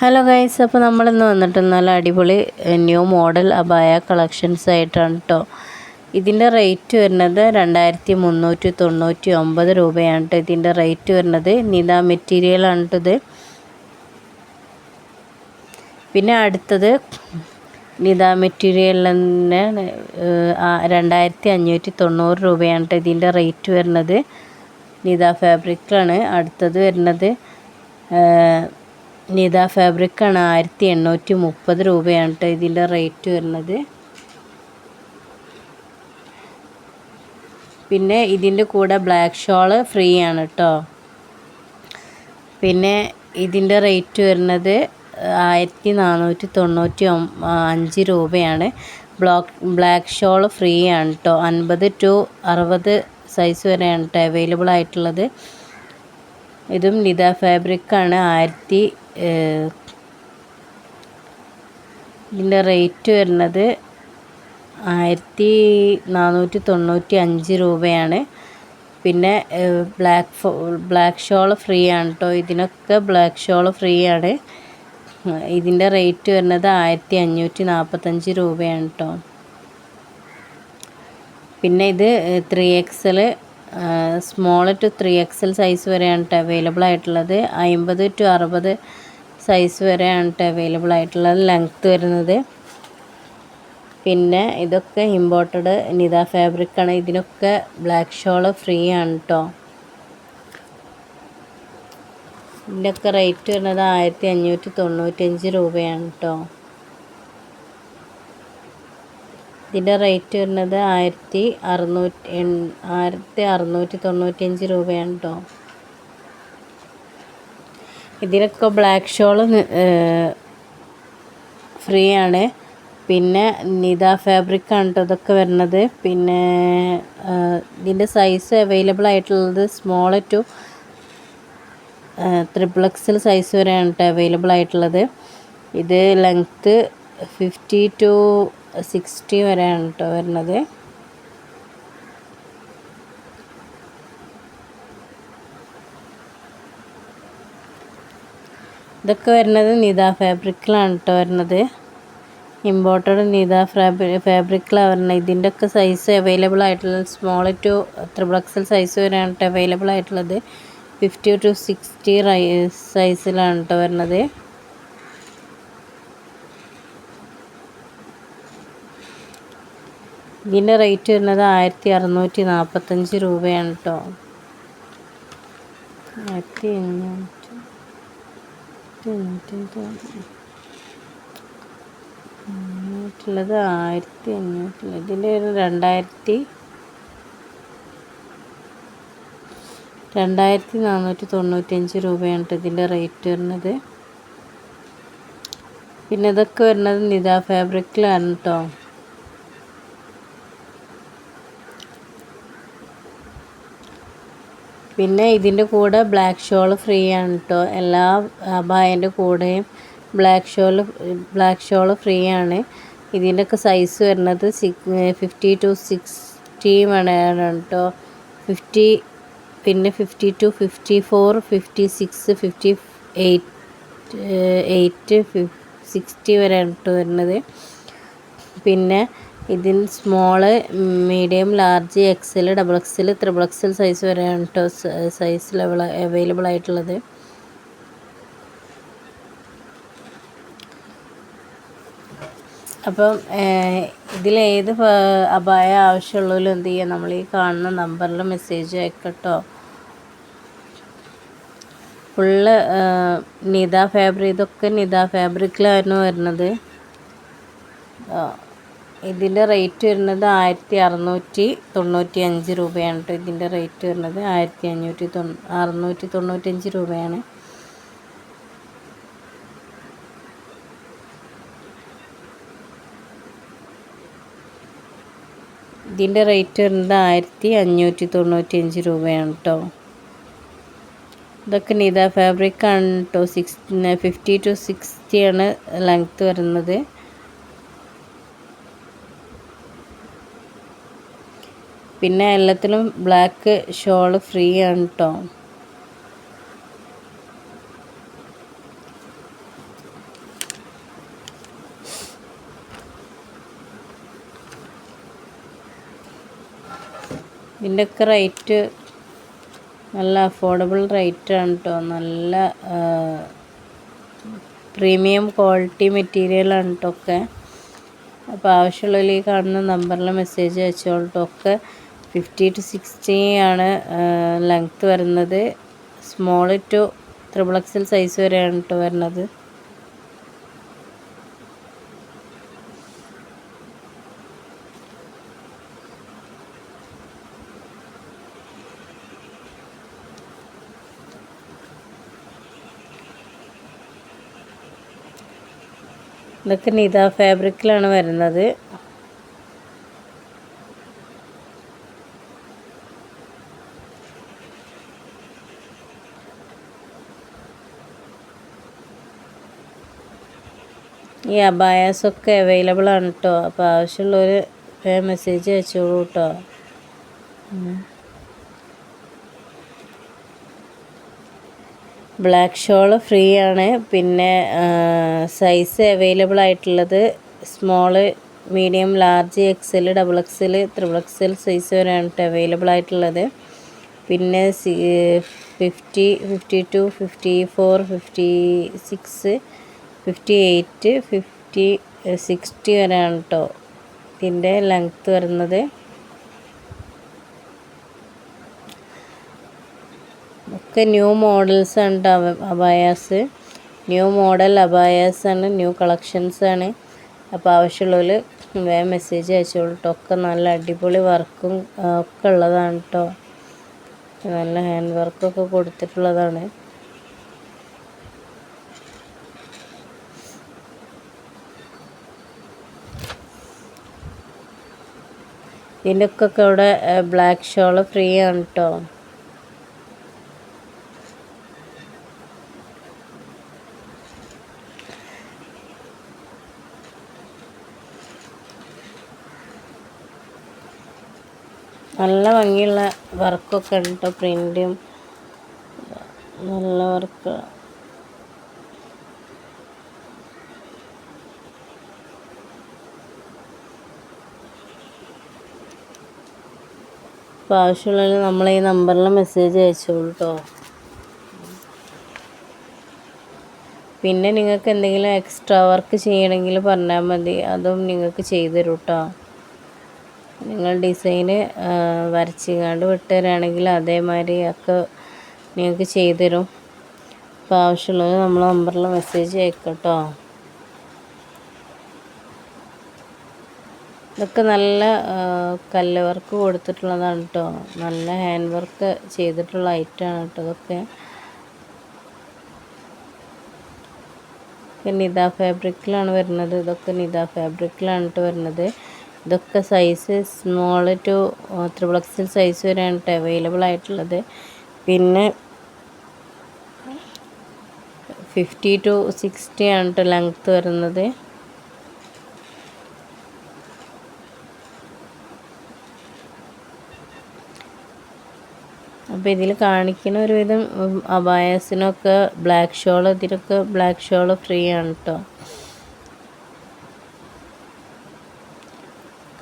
Hello guys, അപ്പോൾ നമ്മളിന്ന് വന്നിട്ട് നല്ല അടിപൊളി ന്യൂ മോഡൽ അബായ കളക്ഷൻസ് ആയിട്ടാണ് കേട്ടോ. ഇതിൻ്റെ റേറ്റ് വരുന്നത് 2399 രൂപയാണ് കേട്ടോ. ഇതിൻ്റെ റേറ്റ് വരുന്നത് നിത മെറ്റീരിയലാണ് കേട്ടോ ഇത്. പിന്നെ അടുത്തത് നിത മെറ്റീരിയലിൽ തന്നെ 2590 രൂപയാണ് കേട്ടോ ഇതിൻ്റെ റേറ്റ് വരുന്നത്. നിത ഫാബ്രിക്കാണ്. അടുത്തത് വരുന്നത് നിത ഫാബ്രിക്കാണ്. 1830 രൂപയാണ് കേട്ടോ ഇതിൻ്റെ റേറ്റ് വരുന്നത്. പിന്നെ ഇതിൻ്റെ കൂടെ ബ്ലാക്ക് ഷോള് ഫ്രീ ആണ് കേട്ടോ. പിന്നെ ഇതിൻ്റെ റേറ്റ് വരുന്നത് 1495 രൂപയാണ്. ബ്ലാക്ക് ഷോള് ഫ്രീ ആണ് കേട്ടോ. 50 to 60 സൈസ് വരെയാണ് കേട്ടോ അവൈലബിൾ ആയിട്ടുള്ളത്. ഇതും നിത ഫാബ്രിക്കാണ്. ഇതിൻ്റെ റേറ്റ് വരുന്നത് 1495 രൂപയാണ്. പിന്നെ ബ്ലാക്ക് ഷോൾ ഫ്രീ ആണ് കേട്ടോ. ഇതിനൊക്കെ ബ്ലാക്ക് ഷോൾ ഫ്രീ ആണ്. ഇതിൻ്റെ റേറ്റ് വരുന്നത് 1545 രൂപയാണ് കേട്ടോ. പിന്നെ ഇത് 3XL small to 3XL size വരെയാണ് കേട്ടോ അവൈലബിൾ ആയിട്ടുള്ളത്. 50 to 60 സൈസ് വരെയാണ് കേട്ടോ അവൈലബിൾ ആയിട്ടുള്ളത് ലെങ്ത്ത് വരുന്നത്. പിന്നെ ഇതൊക്കെ ഇമ്പോർട്ടഡ് നിത ഫാബ്രിക്കാണ്. ഇതിനൊക്കെ ബ്ലാക്ക് ഷോള് ഫ്രീ ആണ് കേട്ടോ. ഇതിൻ്റെയൊക്കെ റേറ്റ് വരുന്നത് 1595 രൂപയാണ് കേട്ടോ. ഇതിൻ്റെ റേറ്റ് വരുന്നത് 1695 രൂപയാണ് കേട്ടോ. ഇതിലൊക്കെ ബ്ലാക്ക് ഷോള് ഫ്രീ ആണ്. പിന്നെ നിത ഫാബ്രിക്കാണ് കേട്ടോ ഇതൊക്കെ വരുന്നത്. പിന്നെ ഇതിൻ്റെ സൈസ് അവൈലബിൾ ആയിട്ടുള്ളത് സ്മോൾ ടു 3XL സൈസ് വരെയാണ് കേട്ടോ അവൈലബിൾ ആയിട്ടുള്ളത്. ഇത് ലെങ്ത്ത് 50 to 60 വരെയാണ് കേട്ടോ വരുന്നത്. ഇതൊക്കെ വരുന്നത് നിത ഫാബ്രിക്കിലാണ് കേട്ടോ വരുന്നത്. ഇമ്പോർട്ടഡ് നിത ഫാബ്രിക്കിലാണ് വരുന്നത്. ഇതിൻ്റെ ഒക്കെ സൈസ് അവൈലബിൾ ആയിട്ടുള്ളത് സ്മോൾ ടു 3XL സൈസ് വരെയാണ് കേട്ടോ അവൈലബിൾ ആയിട്ടുള്ളത്. 50 to 60 സൈസിലാണ് കേട്ടോ വരുന്നത്. ഇതിൻ്റെ റേറ്റ് വരുന്നത് 1645 രൂപയാണ് കേട്ടോ. 1500 ഇതിൻ്റെ ഒരു 2495 രൂപയാണ് കേട്ടോ ഇതിൻ്റെ റേറ്റ് വരുന്നത്. പിന്നെ ഇതൊക്കെ വരുന്നത് നിത ഫാബ്രിക്കിലാണ് കേട്ടോ. പിന്നെ ഇതിൻ്റെ കൂടെ ബ്ലാക്ക് ഷോൾ ഫ്രീ ആണ് കേട്ടോ. എല്ലാ അബായൻ്റെ കൂടെയും ബ്ലാക്ക് ഷോൾ ഫ്രീ ആണ്. ഇതിൻ്റെയൊക്കെ സൈസ് വരുന്നത് 50 to 60 വരെയാണ് കേട്ടോ. 50 പിന്നെ 50 to 54 56 58 60 വരെയാണ് കേട്ടോ വരുന്നത്. പിന്നെ ഇതിൽ small medium large XL XXL 3XL size വരെയാണ് കേട്ടോ സൈസ് ലെവൽ അവൈലബിൾ ആയിട്ടുള്ളത്. അപ്പം ഇതിലേത് അബായ ആവശ്യമുള്ളതിലും എന്ത് ചെയ്യുക, നമ്മൾ ഈ കാണുന്ന നമ്പറിൽ മെസ്സേജ് അയക്കട്ടോ. ഫുള്ള് നിത ഫാബ്രിക്, ഇതൊക്കെ നിത ഫാബ്രിക്കിലായിരുന്നു വരുന്നത്. ഇതിൻ്റെ റേറ്റ് വരുന്നത് 1695 രൂപയാണ് കേട്ടോ. ഇതിൻ്റെ റേറ്റ് വരുന്നത് 1695 രൂപയാണ്. ഇതിൻ്റെ റേറ്റ് വരുന്നത് 1595 രൂപയാണ് കേട്ടോ. ഇതൊക്കെ നിത ഫാബ്രിക്കാണ് കേട്ടോ. 50 to 60 ആണ് ലെങ്ത്ത് വരുന്നത്. പിന്നെ എല്ലാത്തിലും ബ്ലാക്ക് ഷോൾ ഫ്രീ ആണ് കേട്ടോ. ഇതിൻ്റെയൊക്കെ റേറ്റ് നല്ല അഫോർഡബിൾ റേറ്റാണ് കേട്ടോ. നല്ല പ്രീമിയം ക്വാളിറ്റി മെറ്റീരിയലാണ് കേട്ടോ ഒക്കെ. അപ്പോൾ ആവശ്യമുള്ളവർ ഈ കാണുന്ന നമ്പറിൽ മെസ്സേജ് അയച്ചോളൂ കേട്ടോ. ഒക്കെ 50 to 60 ആണ് ലെങ്ത്ത് വരുന്നത്. സ്മോൾ ടു XXL സൈസ് വരെയാണ് കേട്ടോ വരുന്നത്. ഇതൊക്കെ നിത ഫാബ്രിക്കിലാണ് വരുന്നത്. ഈ അബായാസൊക്കെ അവൈലബിൾ ആണ് കേട്ടോ. അപ്പോൾ ആവശ്യമുള്ളവർ മെസ്സേജ് അയച്ചോളൂ കേട്ടോ. ബ്ലാക്ക് ഷോൾ ഫ്രീ ആണ്. പിന്നെ സൈസ് അവൈലബിൾ ആയിട്ടുള്ളത് small, medium, large, XL, XXL, XXL size വരെയാണ് അവൈലബിൾ ആയിട്ടുള്ളത്. പിന്നെ 50, 52, 54, 56, 58, 50, 60 വരെയാണ് കേട്ടോ ഇതിൻ്റെ ലെങ്ത്ത് വരുന്നത്. ഒക്കെ ന്യൂ മോഡൽസ് ആണ് കേട്ടോ അബായാസ്. ന്യൂ മോഡൽ അബായാസ് ആണ്, ന്യൂ കളക്ഷൻസ് ആണ്. അപ്പോൾ ആവശ്യമുള്ളവർ വേഗം മെസ്സേജ് അയച്ചോളൂ കേട്ടോ. ഒക്കെ നല്ല അടിപൊളി വർക്കും ഒക്കെ ഉള്ളതാണ് കേട്ടോ. നല്ല ഹാൻഡ് വർക്കൊക്കെ കൊടുത്തിട്ടുള്ളതാണ്. ഇതിൻ്റെയൊക്കെ ഇവിടെ ബ്ലാക്ക് ഷോൾ ഫ്രീ ആണ് കേട്ടോ. നല്ല ഭംഗിയുള്ള വർക്കൊക്കെ ഉണ്ട് കേട്ടോ. പ്രിൻറ്റും നല്ല വർക്ക്. അപ്പോൾ ആവശ്യമുള്ളവർ നമ്മളെ ഈ നമ്പറിൽ മെസ്സേജ് അയച്ചോളൂ കേട്ടോ. പിന്നെ നിങ്ങൾക്ക് എന്തെങ്കിലും എക്സ്ട്രാ വർക്ക് ചെയ്യണമെങ്കിൽ പറഞ്ഞാൽ മതി, അതും നിങ്ങൾക്ക് ചെയ്തു തരും കേട്ടോ. നിങ്ങൾ ഡിസൈന് വരച്ചിങ്ങാണ്ട് വിട്ടുതരാണെങ്കിൽ അതേമാതിരി ഒക്കെ നിങ്ങൾക്ക് ചെയ്തു തരും. അപ്പോൾ ആവശ്യമുള്ളത് നമ്മൾ നമ്പറിൽ മെസ്സേജ് അയക്കാം കേട്ടോ. ഇതൊക്കെ നല്ല കല്ല് വർക്ക് കൊടുത്തിട്ടുള്ളതാണ് കേട്ടോ. നല്ല ഹാൻഡ് വർക്ക് ചെയ്തിട്ടുള്ള ഐറ്റമാണ് കേട്ടോ ഇതൊക്കെ. നിത ഫാബ്രിക്കിലാണ് വരുന്നത്. ഇതൊക്കെ നിത ഫാബ്രിക്കിലാണ് കേട്ടോ വരുന്നത്. ഇതൊക്കെ size small to XXL size വരെയാണ് കേട്ടോ അവൈലബിൾ ആയിട്ടുള്ളത്. പിന്നെ 50 to 60 ആണ് കേട്ടോ ലെങ്ത്ത് വരുന്നത്. അപ്പോൾ ഇതിൽ കാണിക്കുന്ന ഒരുവിധം അബായസിനൊക്കെ ബ്ലാക്ക് ഷോൾ, ഇതിനൊക്കെ ബ്ലാക്ക് ഷോൾ ഫ്രീ ആണ് കേട്ടോ.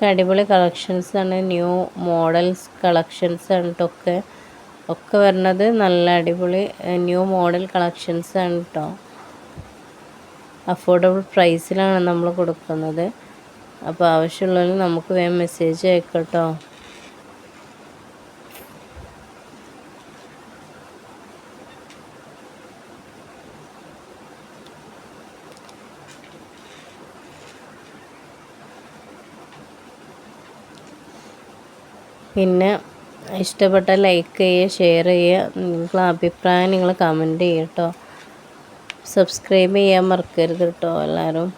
അടിപൊളി കളക്ഷൻസ് ആണ്, ന്യൂ മോഡൽസ് കളക്ഷൻസ് ആണ് കേട്ടോ. ഒക്കെ വരുന്നത് നല്ല അടിപൊളി ന്യൂ മോഡൽ കളക്ഷൻസ് ആണ് കേട്ടോ. അഫോർഡബിൾ പ്രൈസിലാണ് നമ്മൾ കൊടുക്കുന്നത്. അപ്പോൾ ആവശ്യമുള്ളവർ നമുക്ക് വേഗം മെസ്സേജ് അയക്കാം കേട്ടോ. പിന്നെ ഇഷ്ടപ്പെട്ട ലൈക്ക് ചെയ്യുക, ഷെയർ ചെയ്യുക, നിങ്ങളുടെ അഭിപ്രായം നിങ്ങൾ കമൻറ്റ് ചെയ്യുക കേട്ടോ. സബ്സ്ക്രൈബ് ചെയ്യാൻ മറക്കരുത് കേട്ടോ എല്ലാവരും.